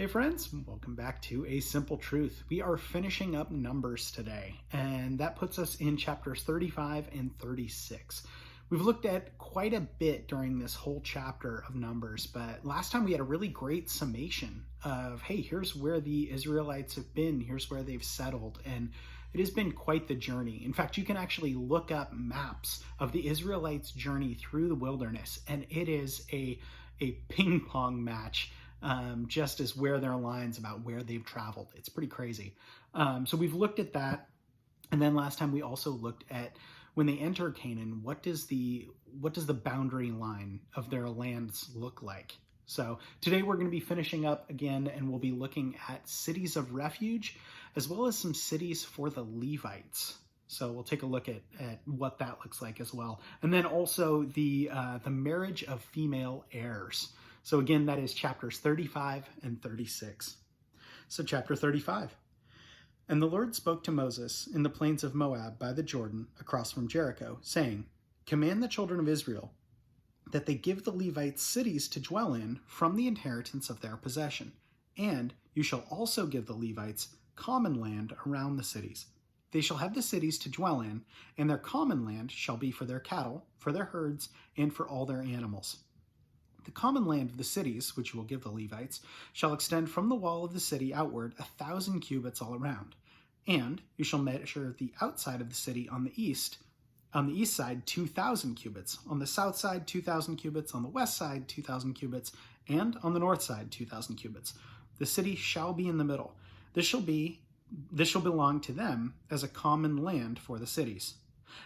Hey friends, welcome back to A Simple Truth. We are finishing up Numbers today, and that puts us in chapters 35 and 36. We've looked at quite a bit during this whole chapter of Numbers, but last time we had a really great summation of, hey, here's where the Israelites have been, here's where they've settled, and it has been quite the journey. In fact, you can actually look up maps of the Israelites' journey through the wilderness, and it is a ping pong match just as where their lines about where they've traveled. It's pretty crazy. So we've looked at that. And then last time we also looked at when they enter Canaan, what does the boundary line of their lands look like? So today we're going to be finishing up again, and we'll be looking at cities of refuge, as well as some cities for the Levites. So we'll take a look at what that looks like as well. And then also the marriage of female heirs. So again, that is chapters 35 and 36. So chapter 35. And the Lord spoke to Moses in the plains of Moab by the Jordan across from Jericho, saying, Command the children of Israel that they give the Levites cities to dwell in from the inheritance of their possession. And you shall also give the Levites common land around the cities. They shall have the cities to dwell in, and their common land shall be for their cattle, for their herds, and for all their animals. The common land of the cities, which you will give the Levites, shall extend from the wall of the city outward 1,000 cubits all around. And you shall measure the outside of the city on the east side 2,000 cubits, on the south side 2,000 cubits, on the west side 2,000 cubits, and on the north side 2,000 cubits. The city shall be in the middle. This shall belong to them as a common land for the cities.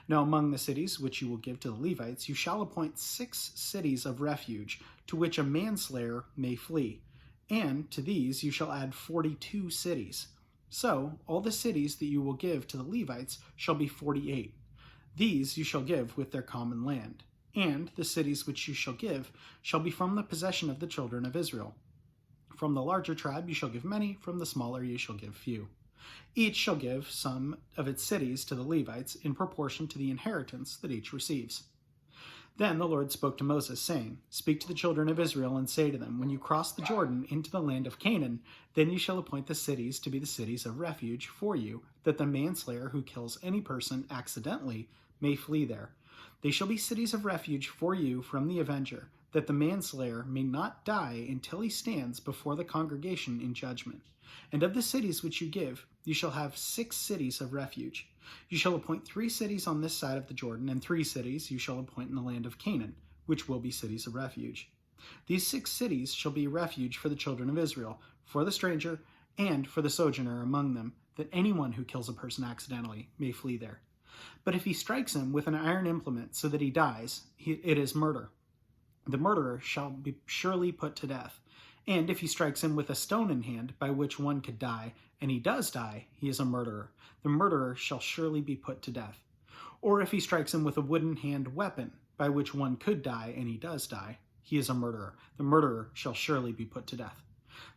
Now among the cities which you will give to the Levites, you shall appoint 6 cities of refuge, to which a manslayer may flee. And to these you shall add 42 cities. So all the cities that you will give to the Levites shall be 48. These you shall give with their common land. And the cities which you shall give shall be from the possession of the children of Israel. From the larger tribe you shall give many, from the smaller you shall give few. Each shall give some of its cities to the Levites in proportion to the inheritance that each receives. Then the Lord spoke to Moses, saying, Speak to the children of Israel and say to them, When you cross the Jordan into the land of Canaan, then you shall appoint the cities to be the cities of refuge for you, that the manslayer who kills any person accidentally may flee there. They shall be cities of refuge for you from the avenger, that the manslayer may not die until he stands before the congregation in judgment. And of the cities which you give, you shall have 6 cities of refuge. You shall appoint 3 cities on this side of the Jordan, and 3 cities you shall appoint in the land of Canaan, which will be cities of refuge. These 6 cities shall be refuge for the children of Israel, for the stranger, and for the sojourner among them, that anyone who kills a person accidentally may flee there. But if he strikes him with an iron implement so that he dies, it is murder. The murderer shall be surely put to death. And if he strikes him with a stone in hand by which one could die, and he does die, he is a murderer. The murderer shall surely be put to death. Or if he strikes him with a wooden hand weapon by which one could die, and he does die, he is a murderer. The murderer shall surely be put to death.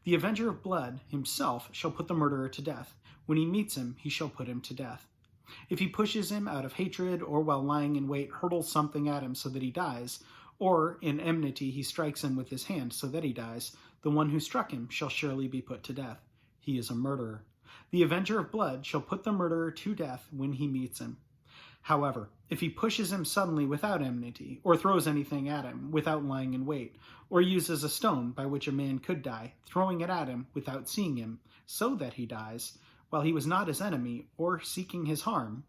The avenger of blood himself shall put the murderer to death. When he meets him, he shall put him to death. If he pushes him out of hatred, or while lying in wait hurls something at him so that he dies, or in enmity he strikes him with his hand so that he dies, the one who struck him shall surely be put to death. He is a murderer. The avenger of blood shall put the murderer to death when he meets him. However, if he pushes him suddenly without enmity, or throws anything at him without lying in wait, or uses a stone by which a man could die, throwing it at him without seeing him, so that he dies, while he was not his enemy, or seeking his harm,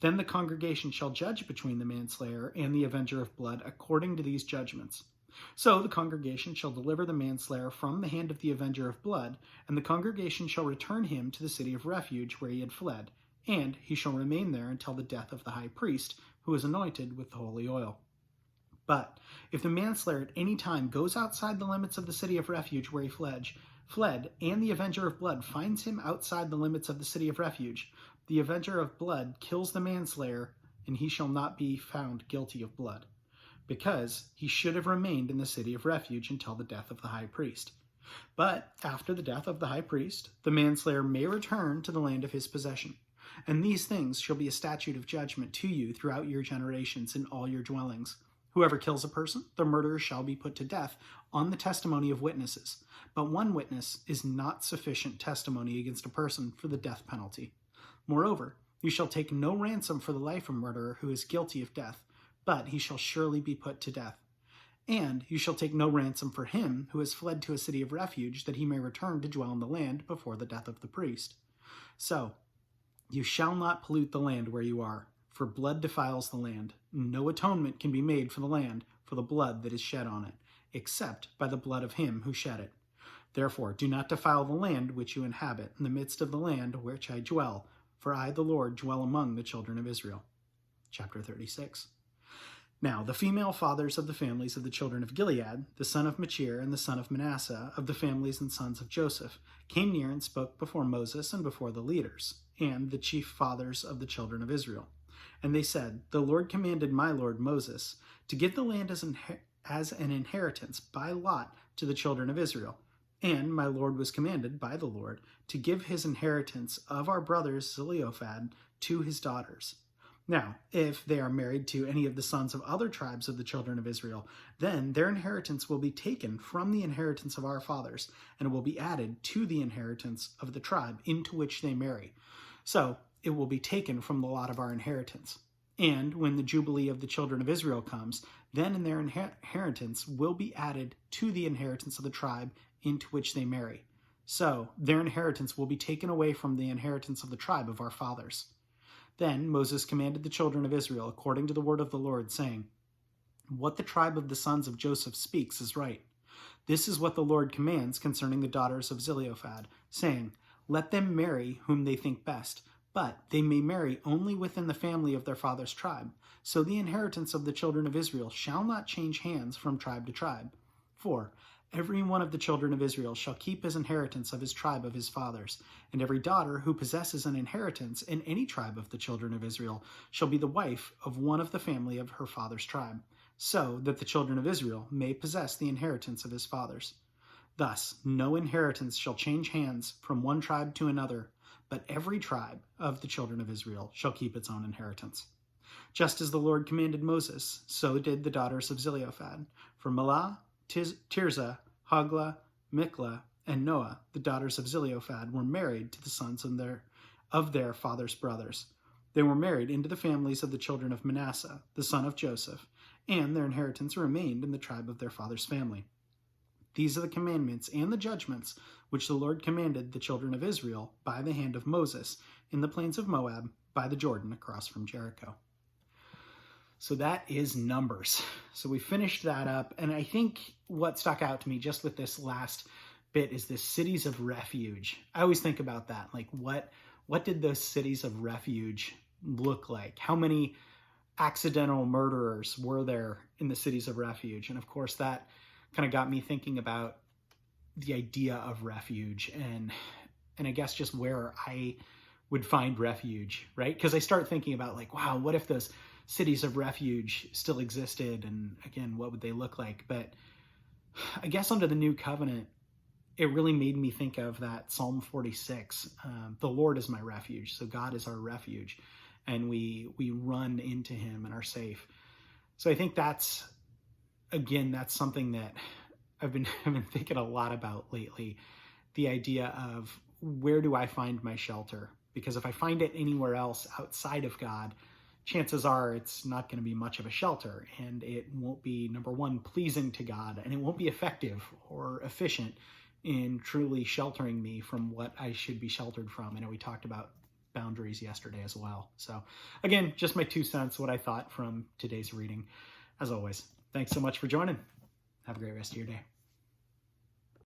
then the congregation shall judge between the manslayer and the avenger of blood according to these judgments. So the congregation shall deliver the manslayer from the hand of the avenger of blood, and the congregation shall return him to the city of refuge where he had fled, and he shall remain there until the death of the high priest, who is anointed with the holy oil. But if the manslayer at any time goes outside the limits of the city of refuge where he fled, and the avenger of blood finds him outside the limits of the city of refuge, the avenger of blood kills the manslayer, and he shall not be found guilty of blood, because he should have remained in the city of refuge until the death of the high priest. But after the death of the high priest, the manslayer may return to the land of his possession. And these things shall be a statute of judgment to you throughout your generations in all your dwellings. Whoever kills a person, the murderer shall be put to death on the testimony of witnesses. But one witness is not sufficient testimony against a person for the death penalty. Moreover, you shall take no ransom for the life of a murderer who is guilty of death, but he shall surely be put to death. And you shall take no ransom for him who has fled to a city of refuge, that he may return to dwell in the land before the death of the priest. So, you shall not pollute the land where you are, for blood defiles the land. No atonement can be made for the land for the blood that is shed on it, except by the blood of him who shed it. Therefore, do not defile the land which you inhabit, in the midst of the land which I dwell, for I, the Lord, dwell among the children of Israel. Chapter 36. Now, the female fathers of the families of the children of Gilead, the son of Machir and the son of Manasseh, of the families and sons of Joseph, came near and spoke before Moses and before the leaders, and the chief fathers of the children of Israel. And they said, The Lord commanded my lord Moses to give the land as an inheritance by lot to the children of Israel. And my lord was commanded by the Lord to give his inheritance of our brothers Zelophehad to his daughters. Now, if they are married to any of the sons of other tribes of the children of Israel, then their inheritance will be taken from the inheritance of our fathers, and it will be added to the inheritance of the tribe into which they marry. So it will be taken from the lot of our inheritance. And when the Jubilee of the children of Israel comes, then their inheritance will be added to the inheritance of the tribe into which they marry. So their inheritance will be taken away from the inheritance of the tribe of our fathers. Then Moses commanded the children of Israel according to the word of the Lord, saying, What the tribe of the sons of Joseph speaks is right. This is what the Lord commands concerning the daughters of Zelophehad, saying, Let them marry whom they think best, but they may marry only within the family of their father's tribe. So the inheritance of the children of Israel shall not change hands from tribe to tribe. For every one of the children of Israel shall keep his inheritance of his tribe of his fathers, and every daughter who possesses an inheritance in any tribe of the children of Israel shall be the wife of one of the family of her father's tribe, so that the children of Israel may possess the inheritance of his fathers. Thus, no inheritance shall change hands from one tribe to another, but every tribe of the children of Israel shall keep its own inheritance. Just as the Lord commanded Moses, so did the daughters of Zelophehad. For Mahlah, Tirzah, Hoglah, Miklah, and Noah, the daughters of Zelophehad, were married to the sons of their father's brothers. They were married into the families of the children of Manasseh, the son of Joseph, and their inheritance remained in the tribe of their father's family. These are the commandments and the judgments which the Lord commanded the children of Israel by the hand of Moses in the plains of Moab by the Jordan across from Jericho. So that is Numbers. So we finished that up, and I think what stuck out to me just with this last bit is this cities of refuge. I always think about that, like what did those cities of refuge look like? How many accidental murderers were there in the cities of refuge? And of course that kind of got me thinking about the idea of refuge and I guess just where I would find refuge, right? Because I start thinking about like, wow, what if those cities of refuge still existed? And again, what would they look like? But I guess under the new covenant, it really made me think of that Psalm 46. The Lord is my refuge. So God is our refuge. And we run into him and are safe. So I think that's something that I've been thinking a lot about lately. The idea of where do I find my shelter? Because if I find it anywhere else outside of God, chances are it's not going to be much of a shelter, and it won't be, number one, pleasing to God, and it won't be effective or efficient in truly sheltering me from what I should be sheltered from. I know we talked about boundaries yesterday as well. So again, just my 2 cents, what I thought from today's reading. As always, thanks so much for joining. Have a great rest of your day.